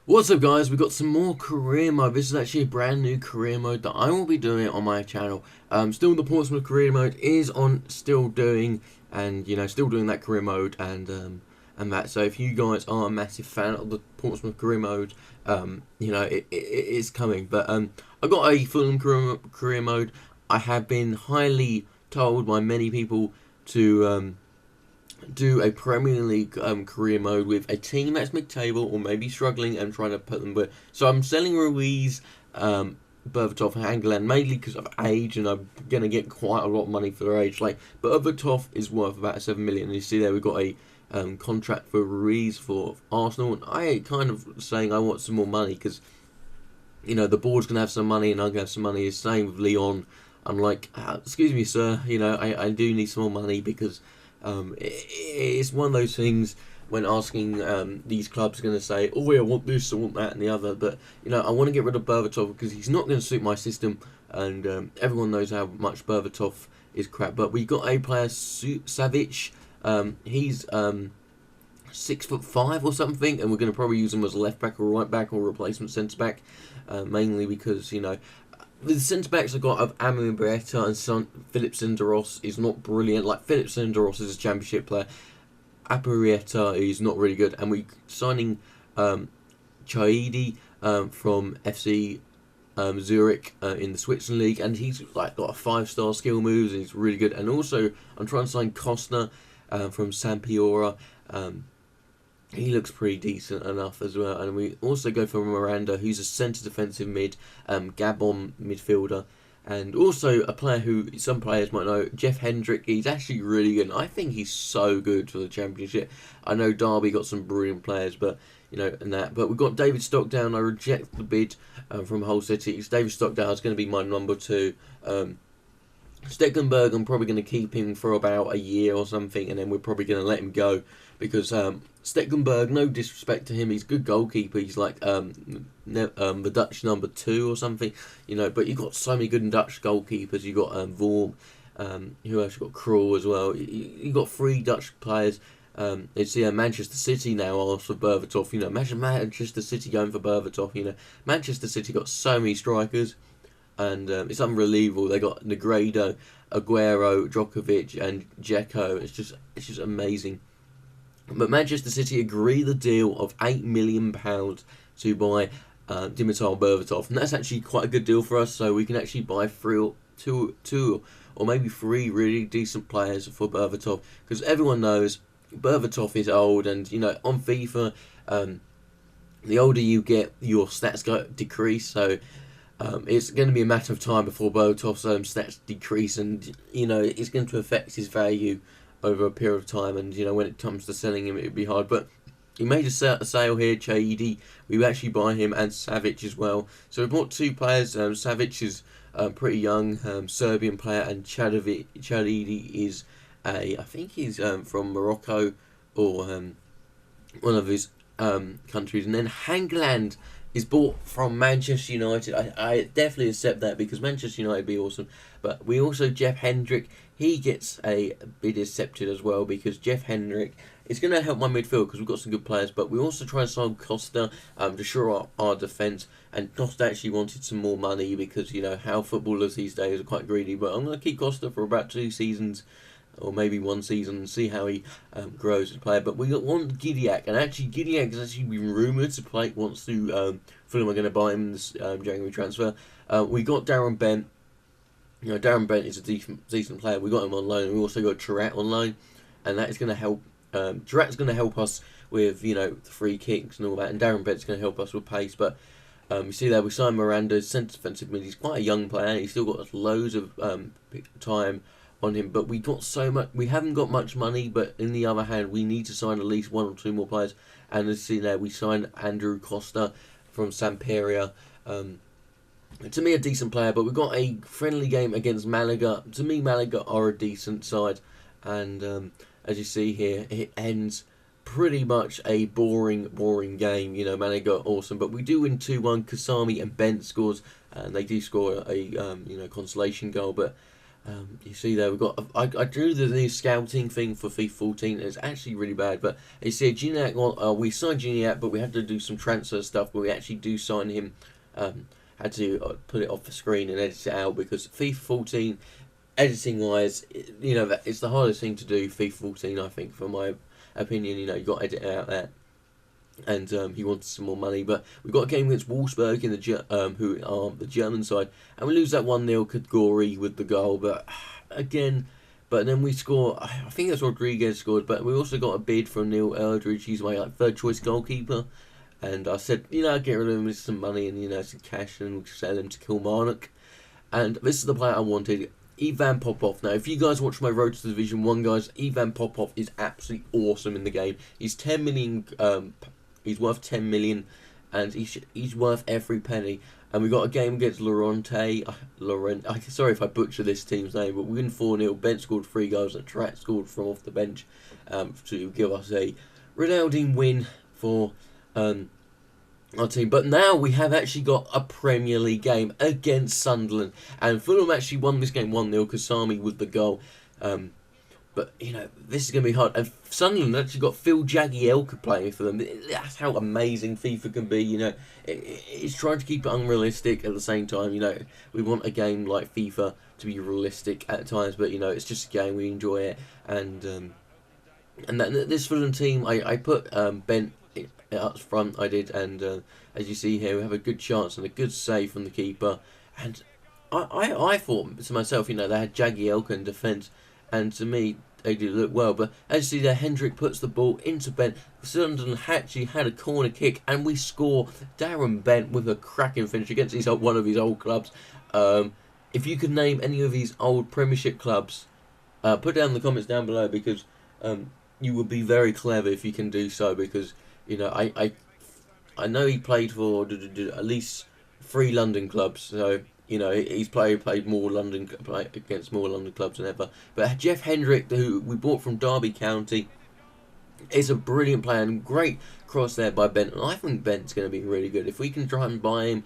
What's up guys, we've got some more career mode. This is actually a brand new career mode that I will be doing on my channel. Still the Portsmouth career mode is on, still doing that career mode and that. So if you guys are a massive fan of the Portsmouth career mode, it is coming. But I got a Fulham career mode. I have been highly told by many people to do a Premier League career mode with a team that's mid-table or maybe struggling and trying to put them. But so I'm selling Ruiz, Berbatov, and Hangeland mainly because of age, and I'm gonna get quite a lot of money for their age. Like Berbatov is worth about 7 million. And you see there we've got a contract for Ruiz for Arsenal, and I kind of saying I want some more money because the board's gonna have some money and I'm gonna have some money. The same with Leon. I'm like, excuse me, sir. I do need some more money because. It's one of those things when asking these clubs are going to say, oh yeah, I want this, I want that and the other, but I want to get rid of Berbatov because he's not going to suit my system, and everyone knows how much Berbatov is crap. But we got a player, Savic. He's 6'5" or something, and we're going to probably use him as a left back or right back or replacement centre back, mainly because the centre backs I got of Amin Beretta and Philip Sinderos is not brilliant. Like Philip Sinderos is a championship player. Aparietta is not really good, and we signing Chaidi from FC Zurich in the Switzerland league, and he's like got a 5-star skill moves. And he's really good, and also I'm trying to sign Costner from Sampiora. He looks pretty decent enough as well. And we also go for Miranda, who's a centre defensive mid, Gabon midfielder. And also a player who some players might know, Jeff Hendrick. He's actually really good. And I think he's so good for the Championship. I know Derby got some brilliant players, but and that. But we've got David Stockdale. I reject the bid from Hull City. David Stockdale is going to be my number 2. Stecklenburg, I'm probably going to keep him for about a year or something, and then we're probably going to let him go because Stecklenburg, no disrespect to him, he's a good goalkeeper. He's like the Dutch number 2 or something, But you've got so many good Dutch goalkeepers. You got Vorm, who else? You got Krul as well. You got 3 Dutch players. It's Manchester City now asked for Berbatov. Imagine Manchester City going for Berbatov. Manchester City got so many strikers. And it's unbelievable. They got Negredo, Aguero, Djokovic, and Dzeko. It's just amazing. But Manchester City agreed the deal of £8 million to buy Dimitar Berbatov, and that's actually quite a good deal for us. So we can actually buy two or maybe 3 really decent players for Berbatov, because everyone knows Berbatov is old, and on FIFA, the older you get, your stats decrease. So. It's going to be a matter of time before Berbatov's stats decrease, and it's going to affect his value over a period of time. And when it comes to selling him, it'd be hard. But he made a sale here, Chaidi. We actually buy him, and Savic as well. So we bought 2 players. Savic is pretty young, Serbian player, and Chaidi is I think he's from Morocco or one of his countries. And then Hangeland is bought from Manchester United. I definitely accept that because Manchester United would be awesome. But we also, Jeff Hendrick, he gets a bid accepted as well, because Jeff Hendrick is going to help my midfield because we've got some good players. But we also try and sign Costa to shore up our defence. And Costa actually wanted some more money because, how footballers these days are quite greedy. But I'm going to keep Costa for about 2 seasons. Or maybe 1 season, and see how he grows as a player. But we got one Gidiak, and actually Gidiak has actually been rumoured to play. Wants to Fulham are going to buy him in this January transfer. We got Darren Bent. Darren Bent is a decent player. We got him on loan. We also got Turat on loan, and that is going to help. Turat's going to help us with the free kicks and all that, and Darren Bent's going to help us with pace. But you see there, we signed Miranda, centre defensive mid. He's quite a young player. He's still got loads of time on him, but we got so much. We haven't got much money, but in the other hand, we need to sign at least 1 or 2 more players. And as you see there, we signed Andrew Costa from Sampdoria. To me, a decent player, but we've got a friendly game against Malaga. To me, Malaga are a decent side, and as you see here, it ends pretty much a boring game. Malaga are awesome, but we do win 2-1. Kasami and Bent scores, and they do score a consolation goal, but You see there, we've got. I drew the new scouting thing for FIFA 14. It's actually really bad, but you see, Gignac. Well, we signed Gignac, but we had to do some transfer stuff. But we actually do sign him. Had to put it off the screen and edit it out because FIFA 14, editing wise, you know, that it's the hardest thing to do. FIFA 14, I think, for my opinion. You know, you got to edit it out there. And he wanted some more money, but we've got a game against Wolfsburg in the who are the German side, and we lose that 1-0. Kadgori with the goal, but again, but then we score. I think that's Rodriguez scored, but we also got a bid from Neil Eldridge. He's my third choice goalkeeper, and I said, you know, I'd get rid of him with some money and, you know, some cash, and we'll sell him to Kilmarnock. And this is the player I wanted. Ivan Popov. Now, if you guys watch my Road to Division 1, guys, Ivan Popov is absolutely awesome in the game. He's 10 million. He's worth 10 million, and he's worth every penny. And we got a game against Lorente. Sorry if I butcher this team's name, but we win 4-0. Bent scored 3 goals, and Track scored from off the bench to give us a resounding win for our team. But now we have actually got a Premier League game against Sunderland, and Fulham actually won this game 1-0. Kasami with the goal. But, you know, this is going to be hard. And Sunderland actually got Phil Jagielka playing for them. That's how amazing FIFA can be, you know. It's trying to keep it unrealistic at the same time, you know. We want a game like FIFA to be realistic at times, but, you know, it's just a game. We enjoy it. And this Fulham team, I put Bent up front, I did. And as you see here, we have a good chance and a good save from the keeper. And I thought to myself, you know, they had Jagielka in defence. And to me, they do look well. But as you see there, Hendrick puts the ball into Bent. Sunderland actually had a corner kick, and we score. Darren Bent with a cracking finish against one of his old clubs. If you could name any of his old Premiership clubs, put down in the comments down below, because you would be very clever if you can do so. Because, you know, I know he played for at least 3 London clubs, so, you know, he's played more against more London clubs than ever. But Jeff Hendrick, who we bought from Derby County, is a brilliant player, and great cross there by Bent. And I think Bent's going to be really good. If we can try and buy him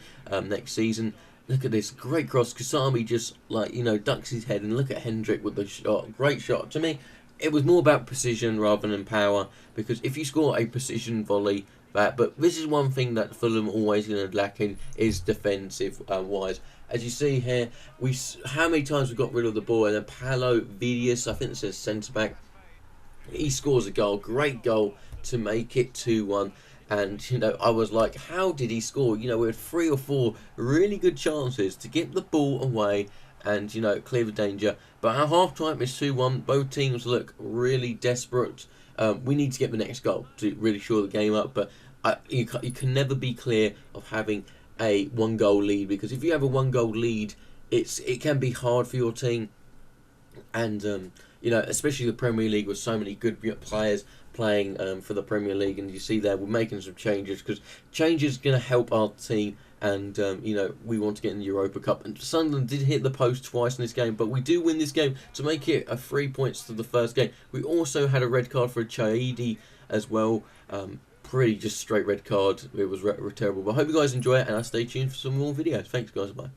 next season, look at this great cross. Kasami just, like, you know, ducks his head, and look at Hendrick with the shot. Great shot. To me, it was more about precision rather than power, because if you score a precision volley, but this is one thing that Fulham always going to lack in, is defensive wise. As you see here, how many times we got rid of the ball, and then Paulo Vidius, I think it says centre back, he scores a goal, great goal to make it 2-1. And, you know, I was like, how did he score? You know, we had 3 or 4 really good chances to get the ball away and, you know, clear the danger. But at half time it's 2-1. Both teams look really desperate. We need to get the next goal to really shore the game up. But you can never be clear of having a 1-goal lead, because if you have a 1-goal lead, it can be hard for your team. And you know, especially the Premier League with so many good players playing for the Premier League. And you see there, we're making some changes, because changes going to help our team. And you know, we want to get in the Europa Cup. And Sunderland did hit the post twice in this game, but we do win this game to make it a 3 points to the first game. We also had a red card for Chaidi as well. Pretty just straight red card. It was terrible. But I hope you guys enjoy it, and I'll stay tuned for some more videos. Thanks, guys. Bye.